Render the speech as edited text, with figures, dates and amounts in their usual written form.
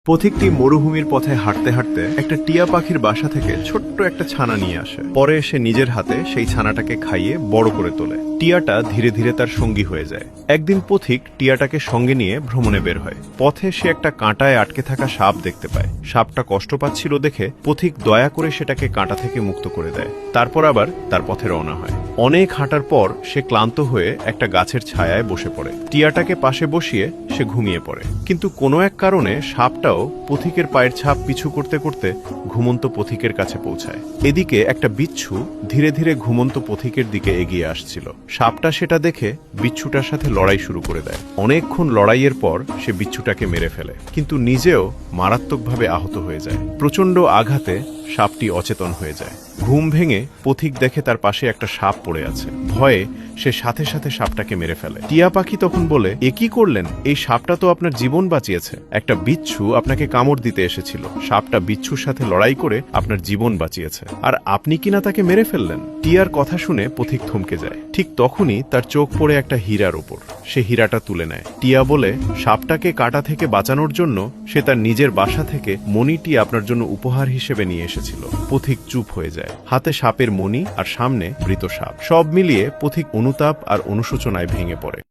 পথিকটি মরুভূমির পথে হাঁটতে হাঁটতে একটা টিয়া পাখির বাসা থেকে ছোট্ট একটা ছানা নিয়ে আসে। পরে সে নিজের হাতে সেই ছানাটাকে খাইয়ে বড় করে তোলে। টিয়াটা ধীরে ধীরে তার সঙ্গী হয়ে যায়। একদিন পথিক টিয়াটাকে সঙ্গে নিয়ে ভ্রমণে বের হয়। পথে সে একটা কাঁটায় আটকে থাকা সাপ দেখতে পায়। সাপটা কষ্ট পাচ্ছিল দেখে পথিক দয়া করে সেটাকে কাঁটা থেকে মুক্ত করে দেয়। তারপর আবার তার পথে রওনা হয়। অনেক হাঁটার পর সে ক্লান্ত হয়ে একটা গাছের ছায়ায় বসে পড়ে। টিয়াটাকে পাশে বসিয়ে সে ঘুমিয়ে পড়ে। কিন্তু কোনো এক কারণে সাপটাও পথিকের পায়ের ছাপ পিছু করতে করতে ঘুমন্ত পথিকের কাছে পৌঁছায়। এদিকে একটা বিচ্ছু ধীরে ধীরে ঘুমন্ত পথিকের দিকে এগিয়ে আসছিল। সাপটা সেটা দেখে বিচ্ছুটার সাথে লড়াই শুরু করে দেয়। অনেকক্ষণ লড়াইয়ের পর সে বিচ্ছুটাকে মেরে ফেলে, কিন্তু নিজেও মারাত্মকভাবে আহত হয়ে যায়। প্রচণ্ড আঘাতে সাপটি অচেতন হয়ে যায়। ঘুম ভেঙে পথিক দেখে তার পাশে একটা সাপ পড়ে আছে। ভয়ে সে সাথে সাথে সাপটাকে মেরে ফেলে। টিয়া পাখি তখন বলে, এ কি করলেন? এই সাপটা তো আপনার জীবন বাঁচিয়েছে। একটা বিচ্ছু আপনাকে কামড় দিতে এসেছিল। সাপটা বিচ্ছুর সাথে লড়াই করে আপনার জীবন বাঁচিয়েছে, আর আপনি কিনা তাকে মেরে ফেললেন। টিয়ার কথা শুনে পথিক থমকে যায়। ঠিক তখনই তার চোখ পড়ে একটা হীরার উপর। সে হীরাটা তুলে নেয়। টিয়া বলে, সাপটাকে কাঁটা থেকে বাঁচানোর জন্য সে তার নিজের বাসা থেকে মণিটি আপনার জন্য উপহার হিসেবে নিয়ে এসেছিল। পথিক চুপ হয়ে যায়। হাতে সাপের মণি আর সামনে মৃত সাপ। সব মিলিয়ে পথিক অনুতাপ আর অনুশোচনায় ভেঙে পড়ে।